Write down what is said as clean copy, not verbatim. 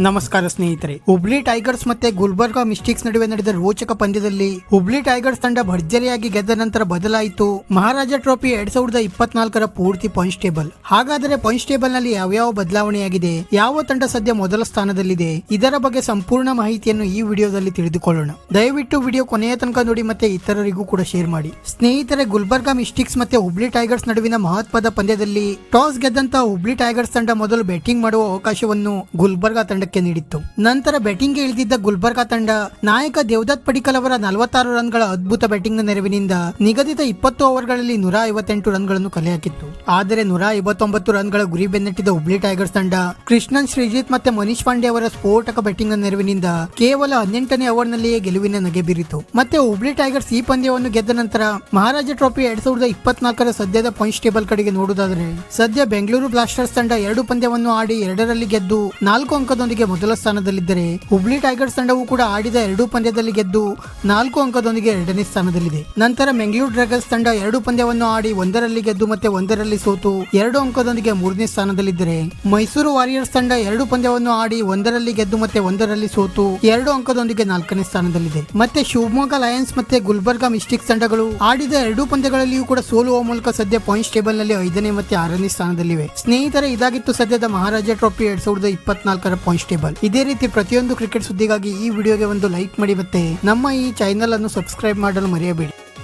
ನಮಸ್ಕಾರ ಸ್ನೇಹಿತರೆ. ಹುಬ್ಳಿ ಟೈಗರ್ಸ್ ಮತ್ತೆ ಗುಲ್ಬರ್ಗಾ ಮಿಸ್ಟಿಕ್ಸ್ ನಡುವೆ ನಡೆದ ರೋಚಕ ಪಂದ್ಯದಲ್ಲಿ ಹುಬ್ಳಿ ಟೈಗರ್ಸ್ ತಂಡ ಭರ್ಜರಿಯಾಗಿ ಗೆದ್ದ ನಂತರ ಬದಲಾಯಿತು ಮಹಾರಾಜ ಟ್ರೋಫಿ 2024ರ ಪೂರ್ತಿ ಪಾಯಿಂಟ್ಸ್ ಟೇಬಲ್. ಹಾಗಾದರೆ ಪಾಯಿಂಟ್ಸ್ ಟೇಬಲ್ ನಲ್ಲಿ ಯಾವ್ಯಾವ ಬದಲಾವಣೆಯಾಗಿದೆ, ಯಾವ ತಂಡ ಸದ್ಯ ಮೊದಲ ಸ್ಥಾನದಲ್ಲಿದೆ, ಇದರ ಬಗ್ಗೆ ಸಂಪೂರ್ಣ ಮಾಹಿತಿಯನ್ನು ಈ ವಿಡಿಯೋದಲ್ಲಿ ತಿಳಿದುಕೊಳ್ಳೋಣ. ದಯವಿಟ್ಟು ವಿಡಿಯೋ ಕೊನೆಯ ತನಕ ನೋಡಿ ಮತ್ತೆ ಇತರರಿಗೂ ಕೂಡ ಶೇರ್ ಮಾಡಿ. ಸ್ನೇಹಿತರೆ, ಗುಲ್ಬರ್ಗಾ ಮಿಸ್ಟಿಕ್ಸ್ ಮತ್ತೆ ಹುಬ್ಳಿ ಟೈಗರ್ಸ್ ನಡುವಿನ ಮಹತ್ವದ ಪಂದ್ಯದಲ್ಲಿ ಟಾಸ್ ಗೆದ್ದಂತ ಹುಬ್ಳಿ ಟೈಗರ್ಸ್ ತಂಡ ಮೊದಲು ಬ್ಯಾಟಿಂಗ್ ಮಾಡುವ ಅವಕಾಶವನ್ನು ಗುಲ್ಬರ್ಗಾ ತಂಡಕ್ಕೆ ನೀಡಿತ್ತು. ನಂತರ ಬ್ಯಾಟಿಂಗ್ ಗೆ ಇಳಿದಿದ್ದ ಗುಲ್ಬರ್ಗಾ ತಂಡ ನಾಯಕ ದೇವದತ್ ಪಡಿಕ್ಕಲ್ ಅವರ 46 ರನ್ಗಳ ಅದ್ಭುತ ಬ್ಯಾಟಿಂಗ್ ನ ನೆರವಿನಿಂದ ನಿಗದಿತ 20 ಓವರ್ಗಳಲ್ಲಿ 158 ರನ್ಗಳನ್ನು ಕಲೆ ಹಾಕಿತ್ತು. ಆದರೆ 159 ರನ್ಗಳ ಗುರಿ ಬೆನ್ನಟ್ಟಿದ ಹುಬ್ಳಿ ಟೈಗರ್ಸ್ ತಂಡ ಕೃಷ್ಣನ್ ಶ್ರೀಜಿತ್ ಮತ್ತೆ ಮನೀಶ್ ಪಾಂಡೆ ಅವರ ಸ್ಫೋಟಕ ಬ್ಯಾಟಿಂಗ್ ನ ನೆರವಿನಿಂದ ಕೇವಲ 18ನೇ ಓವರ್ ನಲ್ಲಿಯೇ ಗೆಲುವಿನ ನಗೆ ಬೀರಿತು. ಮತ್ತೆ ಹುಬ್ಳಿ ಟೈಗರ್ಸ್ ಈ ಪಂದ್ಯವನ್ನು ಗೆದ್ದ ನಂತರ ಮಹಾರಾಜ ಟ್ರೋಫಿ 2024ರ ಸದ್ಯದ ಪಾಯಿಂಟ್ಸ್ ಟೇಬಲ್ ಕಡೆಗೆ ನೋಡುವುದಾದರೆ ಸದ್ಯ ಬೆಂಗಳೂರು ಬ್ಲಾಸ್ಟರ್ಸ್ ತಂಡ 2 ಪಂದ್ಯವನ್ನು ಆಡಿ 2ರಲ್ಲಿ ಗೆದ್ದು 4 ಅಂಕದೊಂದಿಗೆ ಮೊದಲ ಸ್ಥಾನದಲ್ಲಿದ್ದರೆ ಹುಬ್ಳಿ ಟೈಗರ್ಸ್ ತಂಡವು ಕೂಡ ಆಡಿದ 2 ಪಂದ್ಯದಲ್ಲಿ ಗೆದ್ದು 4 ಅಂಕದೊಂದಿಗೆ 2ನೇ ಸ್ಥಾನದಲ್ಲಿದೆ. ನಂತರ ಬೆಂಗಳೂರು ಡ್ರ್ಯಾಗನ್ಸ್ ತಂಡ 2 ಪಂದ್ಯವನ್ನು ಆಡಿ 1ರಲ್ಲಿ ಗೆದ್ದು ಮತ್ತೆ 1ರಲ್ಲಿ ಸೋತು 2 ಅಂಕದೊಂದಿಗೆ 3ನೇ ಸ್ಥಾನದಲ್ಲಿದ್ದರೆ ಮೈಸೂರು ವಾರಿಯರ್ಸ್ ತಂಡ 2 ಪಂದ್ಯವನ್ನು ಆಡಿ 1ರಲ್ಲಿ ಗೆದ್ದು ಮತ್ತೆ 1ರಲ್ಲಿ ಸೋತು 2 ಅಂಕದೊಂದಿಗೆ 4ನೇ ಸ್ಥಾನದಲ್ಲಿದೆ. ಮತ್ತೆ ಶಿವಮೊಗ್ಗ ಲಯನ್ಸ್ ಮತ್ತೆ ಗುಲ್ಬರ್ಗಾ ಮಿಸ್ಟಿಕ್ಸ್ ತಂಡಗಳು ಆಡಿದ 2 ಪಂದ್ಯಗಳಲ್ಲಿಯೂ ಕೂಡ ಸೋಲುವ ಮೂಲಕ ಸದ್ಯ ಪಾಯಿಂಟ್ಸ್ ಟೇಬಲ್ ನಲ್ಲಿ 5ನೇ ಮತ್ತೆ 6ನೇ ಸ್ಥಾನದಲ್ಲಿವೆ. ಸ್ನೇಹಿತರೆ, ಇದಾಗಿತ್ತು ಸದ್ಯದ ಮಹಾರಾಜ ಟ್ರೋಫಿ 2024ರ ಪಾಯಿಂಟ್ಸ್ ಟೇಬಲ್. ಇದೇ ರೀತಿ ಪ್ರತಿಯೊಂದು ಕ್ರಿಕೆಟ್ ಸುದ್ದಿಗಾಗಿ ಈ ವಿಡಿಯೋಗೆ ಒಂದು ಲೈಕ್ ಮಾಡಿ ಮತ್ತೆ ನಮ್ಮ ಈ ಚಾನೆಲ್ ಅನ್ನು ಸಬ್ಸ್ಕ್ರೈಬ್ ಮಾಡಲು ಮರೆಯಬೇಡಿ.